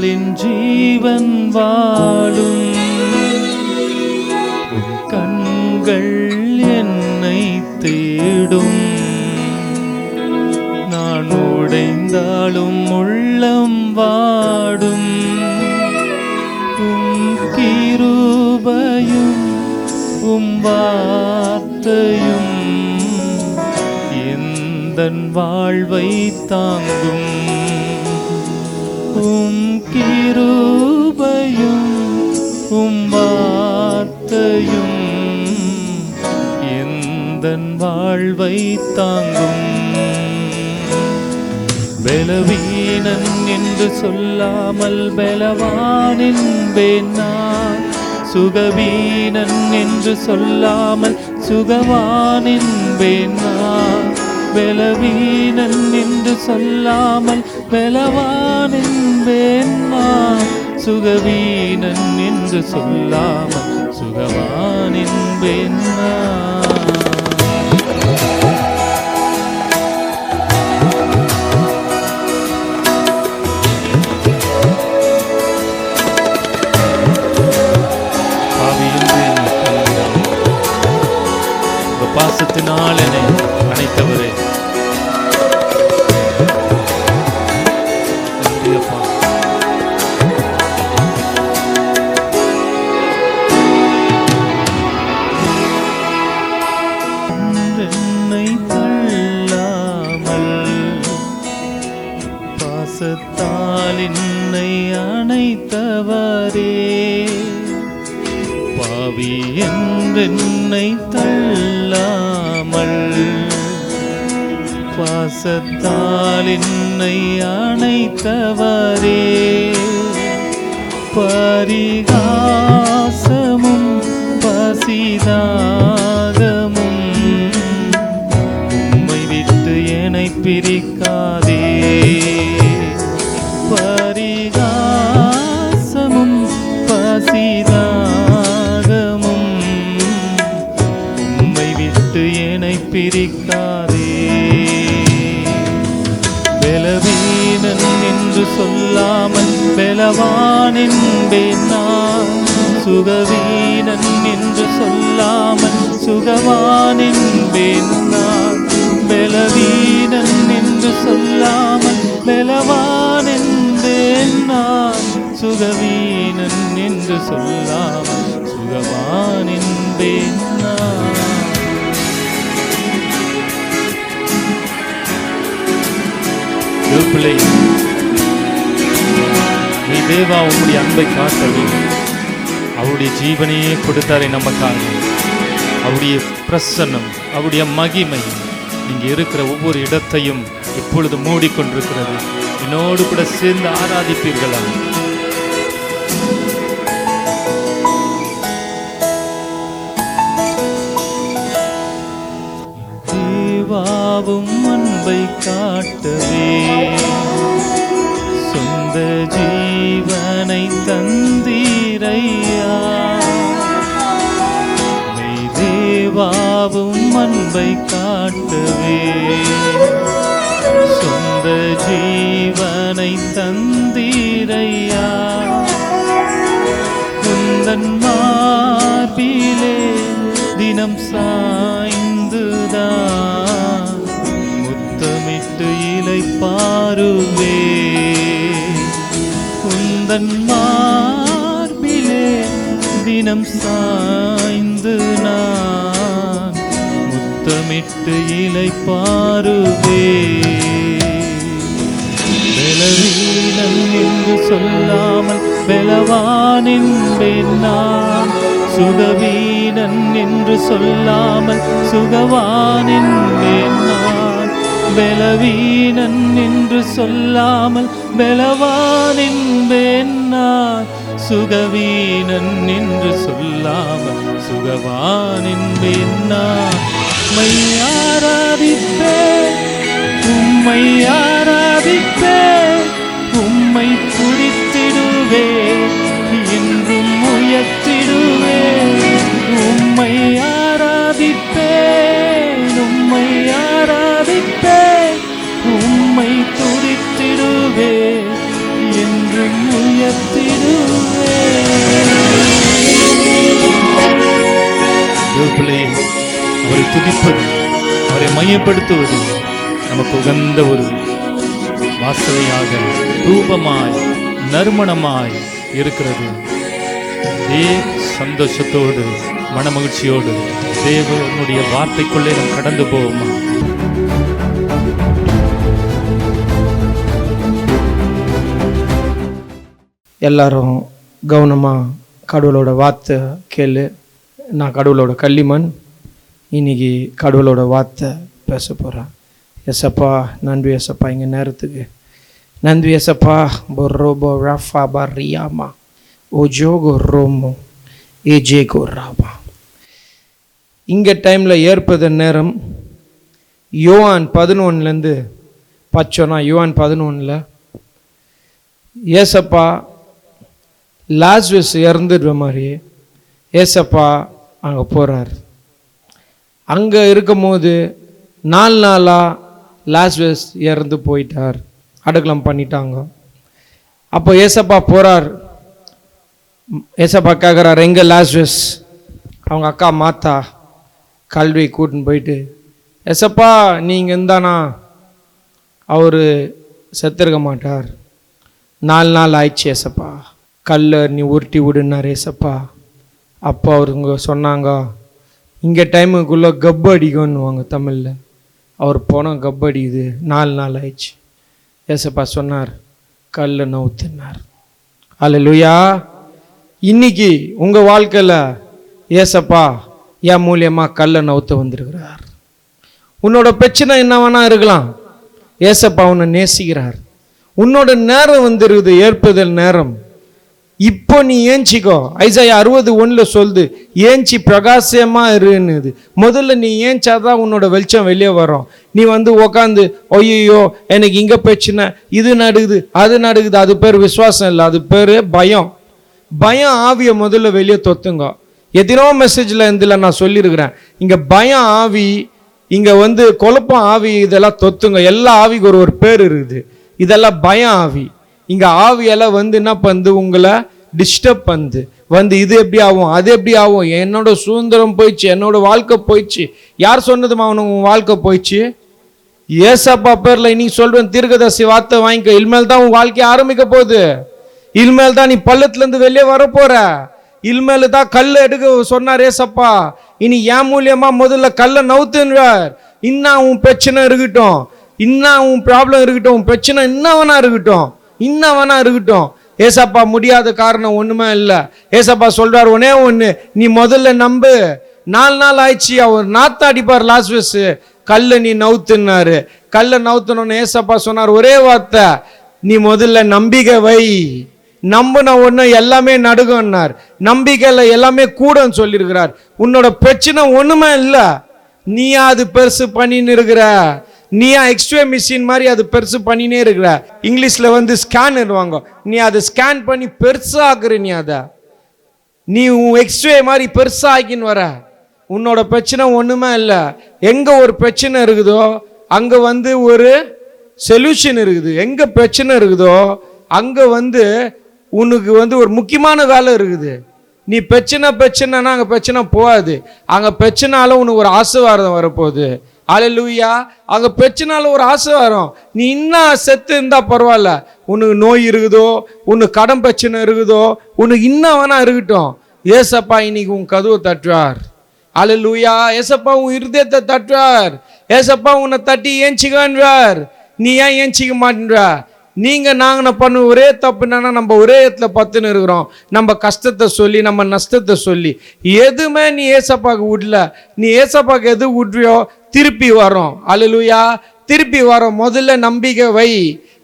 என் ஜீவன் வாழும். உன் கண்கள் என்னை தேடும். நான் உடைந்தாலும் உள்ளம் வாடும். உம் கிருபையும் உம் வார்த்தையும் எந்தன் வாழ்வை தாங்கும். உம் கிருபையும் உம் வார்த்தையும் எந்தன் வாழ்வை தாங்கும். பலவீனன் என்று சொல்லாமல் பலவான் என்பேன் நான். சுகவீனன் என்று சொல்லாமல் சுகவான் என்பேன் நான். பலவீனன் என்று சொல்லாமல் பலவான் என்பேன் நான். சுகவீனன் என்று சொல்லாமல் சுகவான் என்பேன் நான். பாசத்தினால் என்னை அணைத்தவரே, நன்றியப்பா. என்னை தள்ளாமல் பாசத்தால் என்னை அணைத்தவரே, பாவி என்றென்னை தள்ளாமல் பாசத்தால் என்னை அணைத்தவரே, பரிகாசமும் பசிதாகமும் உம்மை விட்டு என்னை பிரிக்காதே. பரிகாசமும் பசிதாகமும் உம்மை விட்டு என்னை பிரிக்காதே. பலவீனன் என்று சொல்லாமல் பலவான் என்பேன் நான். சுகவீனன் என்று சொல்லாமல் சுகவான் என்பேன் நான். பலவீனன் என்று சொல்லாமல் பலவான் என்பேன் நான். சுகவீனன் என்று சொல்லாமல் சுகவான் என்பேன் நான். பிள்ளை, நீ தேவா உம்முடைய அன்பை காட்டவே அவருடைய ஜீவனையே கொடுத்தாரே நமக்காக. அவருடைய பிரசன்னம், அவருடைய மகிமை நீங்க இருக்கிற ஒவ்வொரு இடத்தையும் இப்பொழுது மூடிக்கொண்டிருக்கிறது. என்னோடு கூட சேர்ந்து ஆராதிப்பீர்களா? தேவாவும் அன்பை காட்டவே சொந்த ஜீவனை தந்தீரையா. தேவாவும் அன்பை காட்டவே சொந்த ஜீவனை தந்தீரையா. உந்தன் மார்பிலே தினம் சாய்ந்துதான் முத்தமிட்டு இளைப்பாறுவே. உந்தன் மார்பிலே தினம் சாய்ந்து நான் முத்தமிட்டு இளைப்பாறுவே. பலவீனன் என்று சொல்லாமல் பலவான் என்பேன் நான். சுகவீனன் என்று சொல்லாமல் சுகவான் என்பேன் நான். பலவீனன் என்று சொல்லாமல் பலவான் என்பேன் நான். சுகவீனன் என்று சொல்லாமல் சுகவான் என்பேன் நான். உம்மை ஆராதிப்பேன், உம்மை ஆராதிப்பேன், உம்மை துதித்திடுவேன், என்றும் உயர்த்திடுவேன். உம்மை ஆராதிப்பேன், உம்மை ஆராதிப்பேன், உம்மை துதித்திடுவேன், என்றும் அவரை துதிப்பது, அவரை மையப்படுத்துவது நமக்கு உகந்த ஒரு வாசனையாக, தூபமாய், நறுமணமாய் இருக்கிறது. சந்தோஷத்தோடு, மனமகிழ்ச்சியோடு தேவனுடைய வார்த்தைக்குள்ளே நாம் கடந்து போவோமா? எல்லாரும் கவனமாக கடவுளோட வார்த்தை கேளு. நான் கடவுளோட கள்ளிமண். இன்னைக்கு கடவுளோட வார்த்தை பேச போகிறேன். எசப்பா, நன்றி எசப்பா, இங்கே நேரத்துக்கு நன்றி எசப்பா. பொரோபோ ரஃபா பரியாமா ஓஜோகோ ரோமோ ஏஜேகோ ராமா. இங்கே டைமில் ஏற்பது நேரம் யோவான் 11 பச்சோன்னா யோவான் 11 ஏசப்பா லாஸ்ரஸ் இறந்துடுற மாதிரி ஏசப்பா அங்கே போகிறார். அங்கே இருக்கும் போது 4 நாளாக லாஸ்ரஸ் இறந்து போயிட்டார், அடக்கலம் பண்ணிட்டாங்க. அப்போ ஏசப்பா போகிறார். ஏசப்பா கேட்குறார், எங்கே லாஸ்ரஸ்? அவங்க அக்கா மாத்தா கல்வி கூட்டின்னு போயிட்டு, ஏசப்பா நீங்கள் இருந்தானா அவர் செத்துருக்க மாட்டார், 4 நாள் ஆயிடுச்சு ஏசப்பா, கல்லை நீ உருட்டி விடுனார் ஏசப்பா. அப்போ அவருங்க சொன்னாங்க, இங்கே டைமுக்குள்ளே கப்பு அடிக்கும்னுவாங்க தமிழில். அவர் போனால் கப்பு அடிக்குது, 4 நாள் ஆயிடுச்சு. ஏசப்பா சொன்னார், கல்லை நவுத்துனார். அல்லேலூயா. இன்னைக்கு உங்கள் வாழ்க்கையில் ஏசப்பா என் மூலியமாக கல்லை நவுத்த வந்திருக்கிறார். உன்னோட பிரச்சனை என்ன வேணா இருக்கலாம், ஏசப்பா உன்னை நேசிக்கிறார். உன்னோட நேரம் வந்துருக்குது, ஏற்பதல் நேரம். இப்போ நீ ஏஞ்சிக்கோ. ஐசாயா 60:1 சொல்லுது, ஏஞ்சி பிரகாசமா இருன்னுது. முதல்ல நீ ஏஞ்சாதான் உன்னோட வெளிச்சம் வெளியே வரும். நீ உக்காந்து ஐயோ எனக்கு இங்கே பிரச்சனை, இது நடக்குது அது நடக்குது, அது பேர் விசுவாசம் இல்லை, அது பேர் பயம். பயம் ஆவியை முதல்ல வெளியே தொத்துங்க. எத்தனோ மெசேஜில் இதில் நான் சொல்லியிருக்கிறேன், இங்கே பயம் ஆவி, இங்கே குழப்பம் ஆவி, இதெல்லாம் தொத்துங்க. எல்லா ஆவிக்கு ஒரு பேர் இருக்குது. இதெல்லாம் பயம் ஆவி. இங்கே ஆவியெல்லாம் என்ன பண்ணுது, உங்களை டிஸ்டர்ப் பண்ணுது. இது எப்படி ஆகும், அது எப்படி ஆகும், என்னோட சுதந்திரம் போயிடுச்சு, என்னோட வாழ்க்கை போயிடுச்சு. யார் சொன்னதுமா அவனுக்கு உன் வாழ்க்கை போயிடுச்சு? ஏசப்பா பேரில் இன்னைக்கு சொல்கிறேன், தீர்க்கதரிசி வார்த்தை வாங்கிக்க. இனிமேல் தான் உன் வாழ்க்கையை ஆரம்பிக்க போகுது. இனிமேல் தான் நீ பள்ளத்துலேருந்து வெளியே வரப்போற. இனிமேல் தான் கல்லை எடுக்க சொன்னார் ஏசப்பா. இனி என் மூலியமா முதல்ல கல்லை நவுத்துன்றார். இன்னும் உன் பிரச்சனை இருக்கட்டும், இன்னும் உன் ப்ராப்ளம் இருக்கட்டும், உன் பிரச்சனை இன்னும் வேணா இருக்கட்டும். ஏசப்பா முடியாத காரணம் ஒண்ணுமே இல்லை. ஏசப்பா சொல்றார், ஒன்னே ஒண்ணு, நீ முதல்ல நம்பு. 4 நாள் ஆயிடுச்சு, அவர் நாத்த அடிப்பார் லாஸ்ரஸ், கல்லை நீ நவுத்துனாரு. கல்லை நவுத்தணும்னு ஏசப்பா சொன்னார் ஒரே வார்த்தை, நீ முதல்ல நம்பிக்கை வை. நம்பின ஒண்ணு எல்லாமே நடுங்கன்னார். நம்பிக்கையில எல்லாமே கூடன்னு சொல்லியிருக்கிறார். உன்னோட பிரச்சனை ஒண்ணுமே இல்லை, நீயா அது பெருசு பண்ணின்னு இருக்கிற. நீயா எக்ஸ்ரே மிஷின் மாதிரி அது பெருசு பண்ணினே இருக்கிற. இங்கிலீஷ்ல ஸ்கேன் வாங்க, நீ அதை ஸ்கேன் பண்ணி பெருசா ஆக்குற. நீ உன் எக்ஸ்ரே மாதிரி பெருசா ஆக்கின்னு வர. உன்னோட பிரச்சனை ஒண்ணுமே இல்லை. எங்க ஒரு பிரச்சனை இருக்குதோ அங்க ஒரு சொல்யூஷன் இருக்குது. எங்க பிரச்சனை இருக்குதோ அங்க உனக்கு ஒரு முக்கியமான வேலை இருக்குது. நீ பிரச்சனைனா அங்க பிரச்சனை போகாது. அங்க பிரச்சனால உனக்கு ஒரு ஆசீர்வாதம் வரப்போகுது. அல்லேலூயா. அங்க பிரச்சனால ஒரு ஆசீர்வாதம். நீ இன்னும் செத்து இருந்தா பரவாயில்ல, உனக்கு நோய் இருக்குதோ, உனக்கு கடன் பிரச்சனை இருக்குதோ, உனக்கு இன்னும் வேணா இருக்கட்டும், ஏசப்பா இன்னைக்கு உன் கதவை தட்டுவார். அல்லேலூயா. ஏசப்பா உன் இருதயத்தை தட்டுவார். ஏசப்பா உன்னை தட்டி ஏஞ்சிக்கான்றார். நீ ஏன் ஏஞ்சிக்க மாட்டேன்ற? நாங்க பண்ண ஒரே தப்பு என்னன்னா, நம்ம ஒரே இடத்துல பத்துன்னு இருக்கிறோம். நம்ம கஷ்டத்தை சொல்லி, நம்ம நஷ்டத்தை சொல்லி, எதுவுமே நீ ஏசப்பாக்கு விடல. நீ ஏசப்பாக்கு எது விட்றியோ திருப்பி வரோம். அல்லேலூயா. திருப்பி வரோம். முதல்ல நம்பிக்கை வை.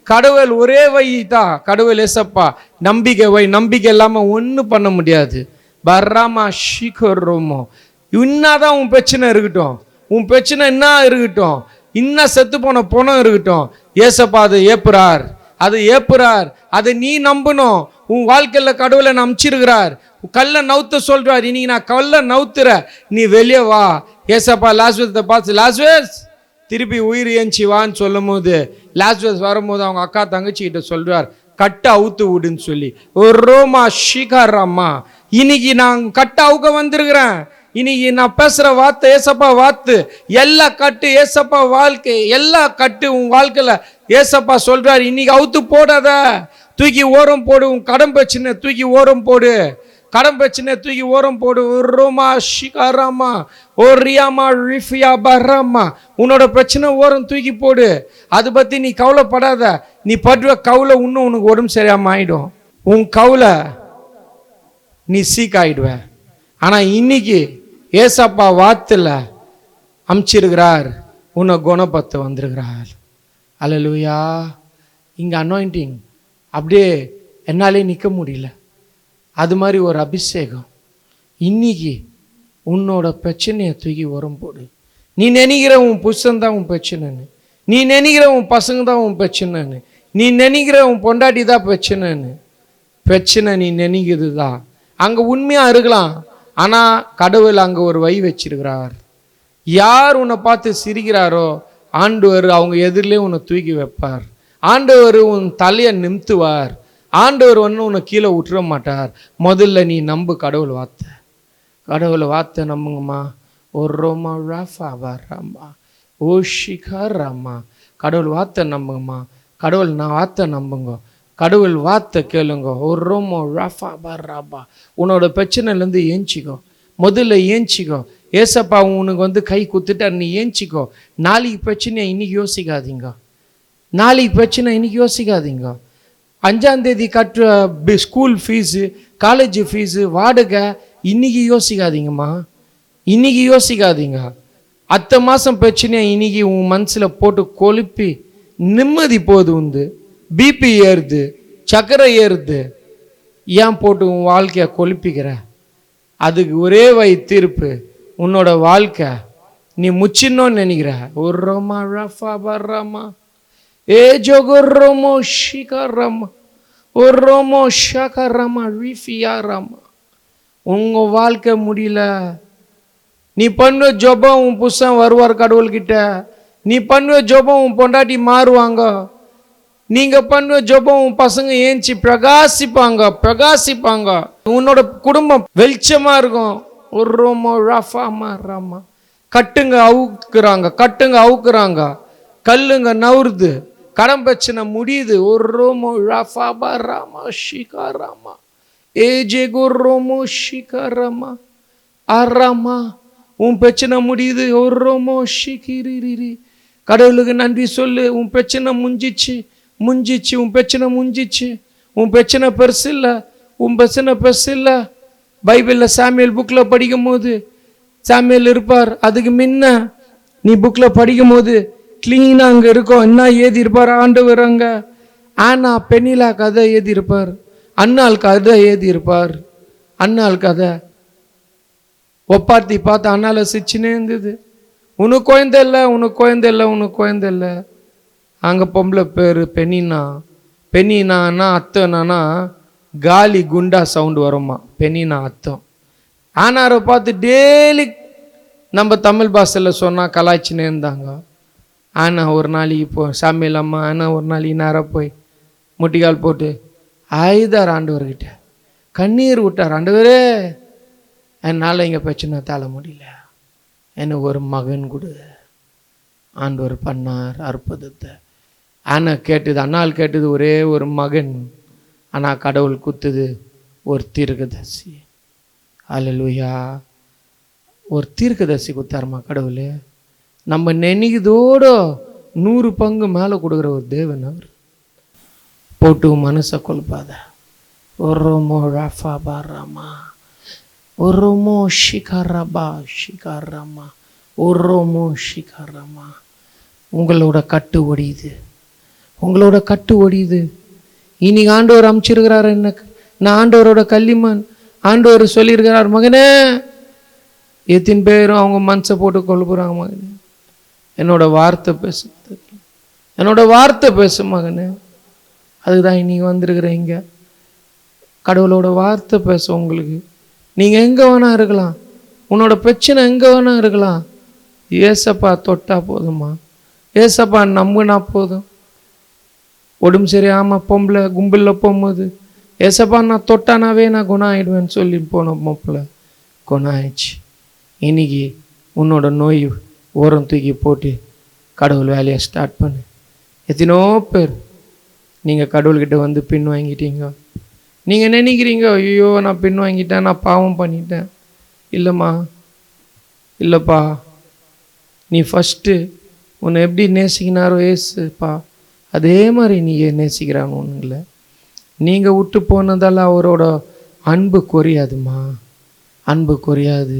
கடவுள் ஒரே வை தான், கடவுள் ஏசப்பா. நம்பிக்கை வை. நம்பிக்கை இல்லாம ஒன்றும் பண்ண முடியாது. பர்ராமா ஷீக்கரோமோ. இன்னாதான் உன் பிரச்சனை இருக்கட்டும், உன் பிரச்சனை என்ன இருக்கட்டும், இன்னும் செத்து போன பணம் இருக்கட்டும், ஏசப்பா அதை ஏப்புறார். அதை நீ நம்பணும். உன் வாழ்க்கையில கடவுளை நம்பிச்சிருக்கிறார். கல்லை நவுத்த சொல்றார். இன்னைக்கு நான் கல்லை நவுத்துற, நீ வெளியே வா. ஏசப்பா லாஸ்ரஸை பார்த்து, லாஸ்ரஸ் திருப்பி உயிர் ஏஞ்சி வான்னு சொல்லும் போது, லாஸ்ரஸ் வரும்போது அவங்க அக்கா தங்கச்சி கிட்ட சொல்றார், கட்டை அவுத்து விடுன்னு சொல்லி. ஒரு ரோமா ஷிகாராமா, இன்னைக்கு நான் கட்டை அவுக்க வந்திருக்கிறேன். இன்னைக்கு நான் பேசுற வார்த்தை ஏசப்பா வார்த்தை. எல்லா கட்டு ஏசப்பா வாழ்க்கை, எல்லா கட்டு உன் வாழ்க்கையில ஏசப்பா சொல்றாரு, இன்னைக்கு அவுத்து போடாத, தூக்கி ஓரம் போடு. உன் கடன் பிரச்சனை தூக்கி ஓரம் போடு, கடன் பிரச்சனை தூக்கி ஓரம் போடு. ஒரு ரோமா ஷிகாராமா, ஒரு ரியாமா ரிஃபியா பராமா, உன்னோட பிரச்சனை ஓரம் தூக்கி போடு. அதை பத்தி நீ கவலைப்படாத. நீ படுற கவலை இன்னும் உனக்கு உடம்பு சரியாம ஆயிடும். உன் கவலை நீ சீக் ஆயிடுவ. ஆனா இன்னைக்கு ஏசப்பா வார்த்தையில அமிச்சிருக்கிறார், உன்னை குணப்படுத்த வந்திருக்கிறார். அல்லேலூயா. இங்க அனாயிண்டிங் அப்படியே என்னாலே நிற்க முடியல. அது மாதிரி ஒரு அபிஷேகம் இன்னைக்கு உன்னோட பிரச்சனையை தூக்கி உரம் போடு. நீ நினைக்கிற உன் புருஷன் தான் உன் பிரச்சனைன்னு, நீ நினைக்கிற உன் பசங்க தான் உன் பிரச்சனைன்னு, நீ நினைக்கிற உன் பொண்டாட்டி தான் பிரச்சனைன்னு. பிரச்சனை நீ நினைக்கிறது தான். அங்கே உண்மையாக இருக்கலாம், ஆனால் கடவுள் அங்கே ஒரு வை வச்சிருக்கிறார். யார் உன்னை பார்த்து சிரிக்கிறாரோ ஆண்டவர் அவங்க எதிரிலே உன்னை தூக்கி வைப்பார். ஆண்டவர் உன் தலையை நிமித்துவார். ஆண்டவர் உன்னை கீழே விட்டுற மாட்டார். முதல்ல நீ நம்பு கடவுள் வார்த்தை. கடவுளை வார்த்தை நம்புங்கம்மா. ஒரு ரோமா ராஃபா வராமா, ஓ ஷிகாராமா. கடவுள் வார்த்தை நம்புங்கம்மா. கடவுள் நான் வார்த்தை நம்புங்க. கடவுள் வார்த்தை கேளுங்க. ஒரு ரோமோ ராஃபா பராபா. உன்னோட பிரச்சனைலேருந்து ஏஞ்சிக்கோ. முதல்ல ஏஞ்சிக்கோ. ஏசப்பா உனக்கு கை குத்துட்டார், நீ ஏஞ்சிக்கோ. நாளைக்கு பிரச்சனையை இன்னைக்கு யோசிக்காதீங்க. நாளைக்கு பிரச்சனை இன்னைக்கு யோசிக்காதீங்க. 5ஆம் தேதி கட்டுற ஸ்கூல் ஃபீஸு, காலேஜ் ஃபீஸு, வாடகை இன்னைக்கு யோசிக்காதீங்கம்மா. இன்னைக்கு யோசிக்காதீங்க. அடுத்த மாதம் பிரச்சனையை இன்னைக்கு உன் மனசில் போட்டு கொழுப்பி நிம்மதி போகுது. பிபி ஏறுது, சக்கரை ஏறுது. ஏன் போட்டு உன் வாழ்க்கையை கொழுப்பிக்கிற? அதுக்கு ஒரே தீர்ப்பு, உன்னோட வாழ்க்கை நீ முச்சின்னோன்னு நினைக்கிற. ஒரு ரோமா ரஃபா பர்ராமா, ஏ ஜோகோரோமோ ஷிகாராமா, ஒரு ரோமோ ஷகராமா ரிஃபியாராமா. உங்க வாழ்க்கை முடியல. நீ பண்ணுவ ஜோபம் உன் புருஷன் வருவார் கடவுள்கிட்ட. நீ பண்ணுவ ஜோபம் உன் பொண்டாட்டி மாறுவாங்க. நீங்க பண்ணுவ ஜோபம் உன் பசங்க ஏஞ்சி பிரகாசிப்பாங்க. உன்னோட குடும்பம் வெளிச்சமா இருக்கும். ஒரு ரோமோ ரஃபாமா ராமா. கட்டுங்க அவுக்குறாங்க, கல்லுங்க நவுறுது, கடன் பிரச்சனை முடியுது. ஒரு ரோமோ ரஃபாபா ராமா ஷிகாராமா, ஏஜேகோ ரோமோ ஷிகாராமா ஆராமா. உன் பிரச்சனை முடியுது. ஒரு ரோமோ ஷிகிரிரி. கடவுளுக்கு நன்றி சொல்லு. உன் பிரச்சனை முடிஞ்சிச்சு. உன் பிரச்சனை முடிஞ்சிச்சு. உன் பிரச்சனை பெருசு இல்லை. பைபிளில் சாமியல் புக்கில் படிக்கும் போது சாமியல் இருப்பார். அதுக்கு முன்ன நீ புக்கில் படிக்கும் போது கிளீனாக அங்கே இருக்கும். என்ன ஏதி இருப்பார் ஆண்டவர் அங்கே. ஆனா பெண்ணிலா கதை ஏதி இருப்பார். அண்ணாள் கதை ஏதி இருப்பார். அண்ணாள் கதை ஒப்பாத்தி பார்த்து அண்ணால சிரிச்சுனே இருந்தது. உனக்கு குழந்தை இல்லை. அங்கே பொம்பளை பேர் பெண்ணினான்னா அத்தனானா காலி குண்டா சவுண்டு வருமா. பெண்ணினா அர்த்தம். ஆனாரை பார்த்து டெய்லி நம்ம தமிழ் பாஷையில் சொன்னால் கலாய்ச்சினே இருந்தாங்க. ஆனால் ஒரு நாளைக்கு சாமி இல்லாமல் ஒரு நாளைக்கு நேராக போய் முட்டிக்கால் போட்டு ஆயுதார் ஆண்டவர்கிட்ட கண்ணீர் விட்டார். ஆண்டவரே, என்னால் இங்கே பிரச்சனை தாழ முடியல, எனக்கு ஒரு மகன் கொடு. ஆண்டவர் பண்ணார் அற்புதத்தை. அண்ணாள் கேட்டது ஒரே ஒரு மகன். ஆனால் கடவுள் குத்துது ஒரு தீர்க்கதரிசி. அல்லேலூயா. ஒரு தீர்க்கதரிசி குத்தாருமா கடவுள். நம்ம நினைக்கிறதோட 100 பங்கு மேலே கொடுக்குற ஒரு தேவன் அவர். போட்டு மனசை கொழுப்பாத. ஒரோமோ ராஃபா பாராமா, ஒரோமோ ஷிகாராபா ஷிகாராமா, ஒரோமோ ஷிகாராமா. உங்களோட கட்டு ஒடியுது. இன்னைக்கு ஆண்டவர் அமைச்சிருக்கிறார். எனக்கு நான் ஆண்டவரோட கல்லிமான். ஆண்டவர் சொல்லியிருக்கிறார், மகனே எத்தனை பேரும் அவங்க மனசை போட்டு கொழுப்புறாங்க. மகனே என்னோட வார்த்தை பேசு மகனே. அதுதான் இன்னைக்கு வந்திருக்கிறேன். இங்கே கடவுளோட வார்த்தை பேச உங்களுக்கு. நீங்கள் எங்கே வேணா இருக்கலாம், உன்னோட பிரச்சனை எங்கே வேணா இருக்கலாம். ஏசப்பா தொட்டா போதுமா, ஏசப்பா நம்புனா போதும். உடம்பு சரியாமல் பொம்பளை கும்பலில் போகும்போது ஏசப்பா நான் தொட்டானாவே நான் குணம் ஆகிடுவேன்னு சொல்லி போன மாப்பிள்ள குணம் ஆயிடுச்சு. இன்னைக்கு உன்னோட நோய் ஓரம் தூக்கி போட்டு கடவுள் வேலையை ஸ்டார்ட் பண்ணு. எத்தனோ பேர் நீங்கள் கடவுள்கிட்ட வந்து பின் வாங்கிட்டீங்க. நீங்கள் நினைக்கிறீங்க ஐயோ நான் பின் வாங்கிட்டேன், நான் பாவம் பண்ணிட்டேன். இல்லைம்மா, இல்லைப்பா, நீ ஃபஸ்ட்டு உன்னை எப்படி நேசிக்கினாரோ ஏசுப்பா அதே மாதிரி நீ நேசிக்கிறாங்க ஒன்றும் இல்லை. நீங்கள் விட்டு போனதால் அவரோட அன்பு குறையாதுமா, அன்பு குறையாது.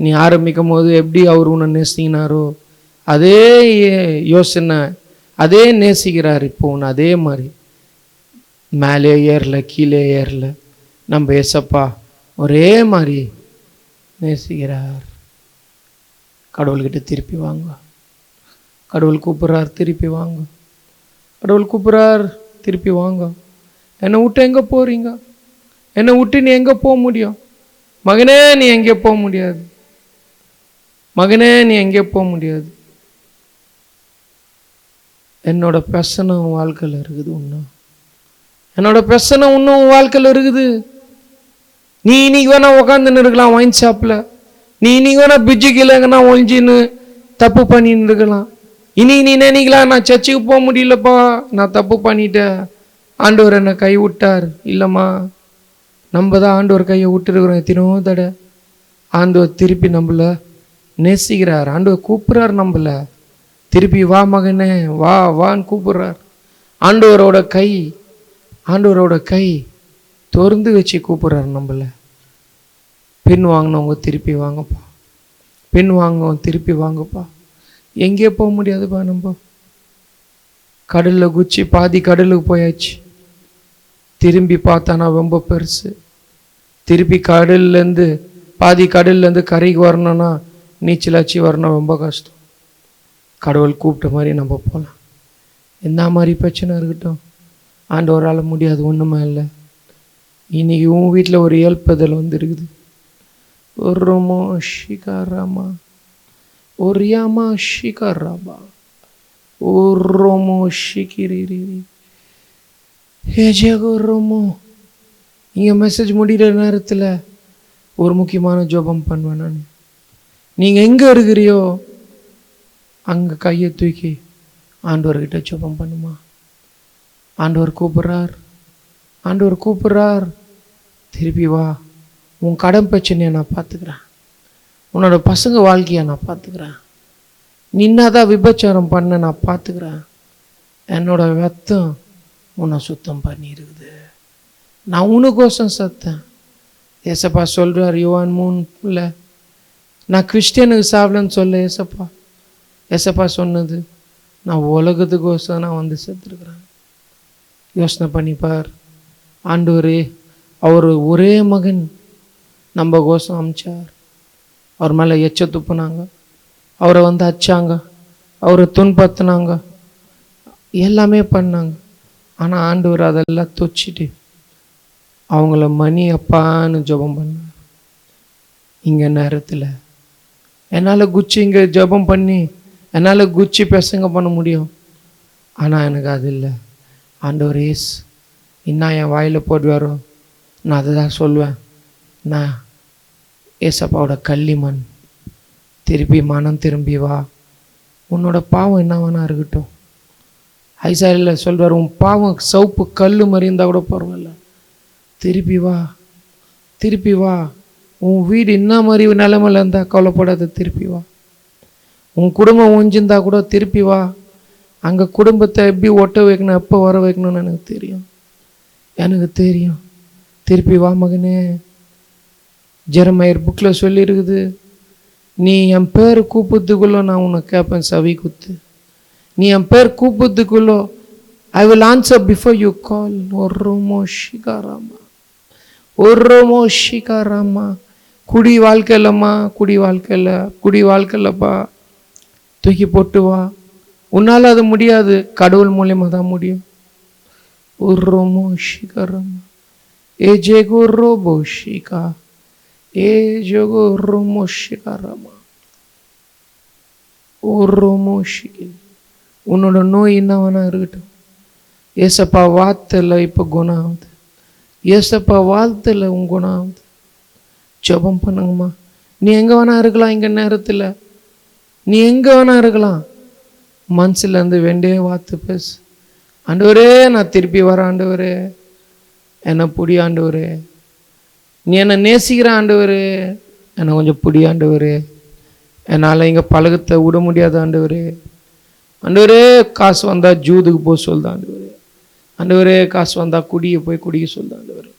நீ ஆரம்பிக்கும் போது எப்படி அவர் உன்னை நேசிக்கினாரோ அதே யோசனை அதே நேசிக்கிறார் இப்போ உன்னை. அதே மாதிரி மேலே ஏறல கீழே ஏறல, நம்ம ஏசப்பா ஒரே மாதிரி நேசிக்கிறார். கடவுள்கிட்ட திருப்பி வாங்க. கடவுள் கூப்பிட்றார், திருப்பி வாங்க. கடவுள் கூப்பிட்றார், திருப்பி வாங்க. என்னை விட்டு எங்கே போகிறீங்க? என்னை விட்டு நீ எங்கே போக முடியும்? மகனே நீ எங்கே போக முடியாது. மகனே நீ எங்கே போக முடியாது. என்னோட பிரச்சனை உன் வாழ்க்கையில் இருக்குது. இன்னும் என்னோட பிரச்சனை இன்னும் உன் வாழ்க்கையில் இருக்குது. நீ இன்னைக்கு வேணா உக்காந்துன்னு இருக்கலாம் ஒயின் ஷாப்பில். நீ இன்னைக்கு வேணா பிஜ்ஜு கீழேங்கன்னா ஒழிஞ்சின்னு தப்பு பண்ணின்னு இருக்கலாம். இனி நீ நினைக்கலாம் நான் சர்ச்சுக்கு போக முடியலப்பா, நான் தப்பு பண்ணிட்டேன், ஆண்டவர் என்னை கை விட்டார். இல்லைம்மா, நம்ம தான் ஆண்டவர் கையை விட்டுருக்குறோம் எத்தனோ தடவை. ஆண்டவர் திருப்பி நம்மளை நேசிக்கிறார். ஆண்டவர் கூப்பிட்றார் நம்மளை, திருப்பி வா மகனே வா வான்னு கூப்பிட்றார். ஆண்டவரோட கை, ஆண்டவரோட கை திறந்து வச்சு கூப்பிட்றாரு நம்மளை. பெண் வாங்கினவங்க திருப்பி வாங்கப்பா, பெண் வாங்கினவங்க திருப்பி வாங்கப்பா. எங்கே போக முடியாதுப்பா. நம்ம கடலில் குச்சி பாதி கடலுக்கு போயாச்சு. திரும்பி பார்த்தானா ரொம்ப பெருசு. திருப்பி கடல்லேருந்து பாதி கடல்லேருந்து கரைக்கு வரணும்னா நீச்சலாச்சு வரணும், ரொம்ப கஷ்டம். கடவுள் கூப்பிட்ட மாதிரி நம்ம போகலாம். என்ன மாதிரி பிரச்சனை இருக்கட்டும், ஆண்டவரால் முடியாது ஒன்றுமே இல்லை. இன்னைக்கு உன் வீட்டில் ஒரு ஏழ்பதல் வந்துருக்குது. ஒரு ரோமோ ஷிகாராமா, ஒரு யாமா ஷிகாராபா, ஒரு ரோமோ ஷிகிரி ஏஜேகோ ரோமோ. இங்கே மெசேஜ் முடிகிற நேரத்தில் ஒரு முக்கியமான ஜோபம் பண்ணுவேன் நான். நீங்கள் எங்கே இருக்கிறியோ அங்கே கையை தூக்கி ஆண்டவர்கிட்ட ஜோபம் பண்ணுமா. ஆண்டவர் கூப்பிட்றார், ஆண்டவர் கூப்பிட்றார், திருப்பி வா. உன் கடன் பிரச்சனையை நான் பார்த்துக்கிறேன், உன்னோட பசங்க வாழ்க்கையை நான் பார்த்துக்கிறேன், நின்னாதான் விபச்சாரம் பண்ண நான் பார்த்துக்கிறேன், என்னோட ரத்தம் உன்னை சுத்தம் பண்ணியிருக்குது, நான் உனக்கோசம் சத்தேன். ஏசப்பா சொல்கிறார் யோவான் 3 நான் கிறிஸ்டியனுக்கு சாப்பிடலன்னு சொல்ல ஏசப்பா. ஏசப்பா சொன்னது நான் உலகத்துக்கோசம் நான் வந்து செத்துருக்குறேன். யோசனை பண்ணிப்பார். ஆண்டவரே அவர் ஒரே மகன் நம்ம கோசம் அமிச்சார். அவர் மேலே எச்ச துப்புனாங்க, அவரை வந்து அச்சாங்க, அவரை துன்பத்தினாங்க, எல்லாமே பண்ணாங்க. ஆனால் ஆண்டவர் அதெல்லாம் தொச்சிட்டு அவங்கள மணி அப்பான்னு ஜெபம் பண்ணார். இங்கே நேரத்தில் என்னால் குச்சி இங்கே ஜெபம் பண்ணி என்னால் குச்சி பேசுங்க பண்ண முடியும். ஆனால் எனக்கு அது இல்லை. ஆண்டவர் ஏஸ் இன்னும் என் வாயில் போடுவாரோ நான் அதை தான் சொல்லுவேன். நான் ஏசப்பாவோட கள்ளிமண், திருப்பி மனம் திரும்பி வா. உன்னோட பாவம் என்ன வேணா இருக்கட்டும். ஐசாயில் சொல்வார் உன் பாவம் சவுப்பு கல் மாதிரி இருந்தால் கூட பரவாயில்ல, திருப்பி வா, திருப்பி வா. உன் வீடு என்ன மாதிரி நிலைமையில் இருந்தால் கவலைப்படாத, திருப்பி வா. உன் குடும்பம் ஒஞ்சிருந்தா கூட திருப்பி வா. அங்கே குடும்பத்தை எப்படி ஒட்ட வைக்கணும், எப்போ வர வைக்கணும்னு எனக்கு தெரியும், எனக்கு தெரியும். திருப்பி வா மகனே. ஜெரமையர் புக்கில் சொல்லியிருக்குது, நீ என் பேர் கூப்பிட்றதுக்குள்ளே நான் உன்னை கேட்பேன் சவி குத்து. நீ என் பேர் கூப்பிட்றதுக்குள்ளோ I will answer before you call. ஒரு ஷிகாராமா, ஒரு ஷிகாராமா. குடி வாழ்க்கை இல்லைம்மா, குடி வாழ்க்கை இல்லை, குடி வாழ்க்கை இல்லைப்பா, தூக்கி போட்டு வா. உன்னால் அது முடியாது, கடவுள் மூலியமாக தான் முடியும். ஒரு ஷிகாராமா ஏ ஜேகோ ரோபோ ஷிகா ஏ ஜோகோ ரோமோ ஷிகாராமா ஒரு ஷிகில். உன்னோட நோய் என்ன வேணா இருக்கட்டும், ஏசப்பா வார்த்தையில் இப்போ குணம் ஆகுது. ஏசப்பா வார்த்தையில் உன் குணம் ஆகுது. ஜெபம் பண்ணுங்கம்மா. நீ எங்கே வேணா இருக்கலாம். இங்கே நேரத்தில் நீ எங்கே வேணா இருக்கலாம். மனசுலேருந்து வேண்டிய வார்த்தை பேசு. ஆண்டவரே, நான் திருப்பி வரேன். ஆண்டவரே, என்னை பிடி. ஆண்டவரே, நீ என்னை நேசிக்கிற. ஆண்டவரே, என்னை கொஞ்சம் பிடி. ஆண்டவரே, என்னால் இங்கே பழகத்தை விட முடியாது. ஆண்டவரே, ஆண்டவரே, காசு வந்தால் ஜூதுக்கு போக சொல்லுது. ஆண்டவரே, ஆண்டவரே, காசு வந்தால் குடியை போய் குடிக்க சொல்லுது. ஆண்டவரே,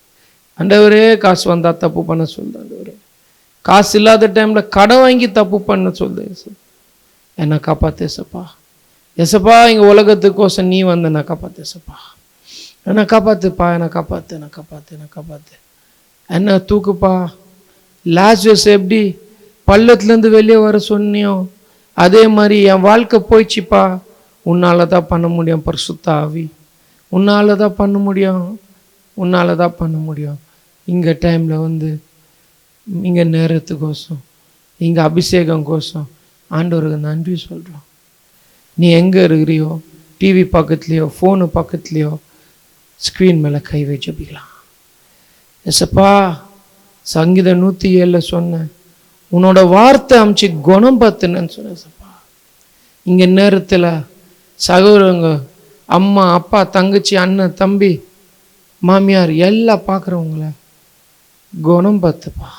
ஆண்டவரே, காசு வந்தால் தப்பு பண்ண சொல்லுது. ஆண்டவரே, காசு இல்லாத டைமில் கடை வாங்கி தப்பு பண்ண சொல்லுது. என்னை காப்பாற்று ஏசப்பா. ஏசப்பா, இங்கே உலகத்துக்கோசம் நீ வந்து என்னை காப்பாற்று ஏசப்பா. என்னை காப்பாற்றுப்பா. என்னை காப்பாற்று. என்னை காப்பாற்று. என்னை காப்பாற்று. என்ன தூக்குப்பா. லாசரஸ் எப்படி பள்ளத்துலேருந்து வெளியே வர சொன்னியோ அதே மாதிரி என் வாழ்க்கை போயிடுச்சுப்பா. உன்னால தான் பண்ண முடியும் பரிசுத்த ஆவி. உன்னால தான் பண்ண முடியும். உன்னால தான் பண்ண முடியும். இங்கே டைமில் வந்து இங்கே நேரத்துக்கோசம் இங்கே அபிஷேகம் கோசம் ஆண்டவருக்கு நன்றி சொல்கிறோம். நீ எங்கே இருக்கிறியோ, டிவி பக்கத்துலேயோ, ஃபோனு பக்கத்துலேயோ, ஸ்க்ரீன் மேலே கை வை, ஜெபிக்கலாம். எசப்பா, சங்கீதம் 107 சொன்னேன், உன்னோட வார்த்தை அமைச்சு குணம் பார்த்துன்னு சொன்னேன். எசப்பா, இங்கே நேரத்தில் சகோதரங்க, அம்மா, அப்பா, தங்கச்சி, அண்ணன், தம்பி, மாமியார் எல்லாம் பார்க்குறவங்கள குணம் பார்த்துப்பா.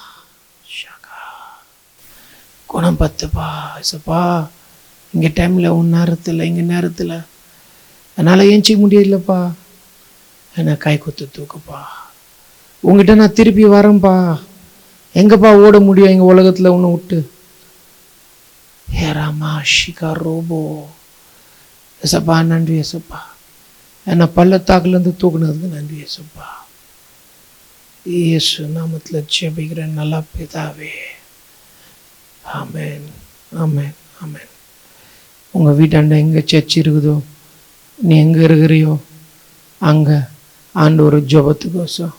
குணம் பார்த்துப்பா. எசப்பா, இங்கே டைமில் உன் நேரத்தில் இங்கே நேரத்தில் என்னால் ஏஞ்சிக்க முடியலப்பா. என்னை கை குத்து தூக்குப்பா. உங்ககிட்ட நான் திருப்பி வரேன்ப்பா. எங்கப்பா ஓட முடியும் எங்கள் உலகத்தில் உன்னை விட்டு? ஏராமா ஷிகா ரோபோ. எசப்பா, நன்றி எசப்பா. என்னை பள்ளத்தாக்குலேருந்து தூக்குனதுக்கு நன்றி எசப்பா. இயேசு நாமத்தில் ஜெபிக்கிறேன் நல்லா பிதாவே. ஆமென், ஆமென், ஆமென். உங்கள் வீட்டாண்ட எங்கே சர்ச் இருக்குதோ, நீ எங்கே இருக்கிறியோ அங்கே ஆண்டவர் ஜெபத்துக்கோசம்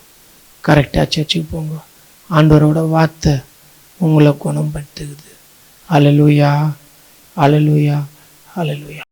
கரெக்டாக சர்ச்சுக்கு போங்க. ஆண்டவரோட வார்த்தை உங்களை குணப்படுத்துக்குது. அல்லேலூயா, அல்லேலூயா, அல்லேலூயா.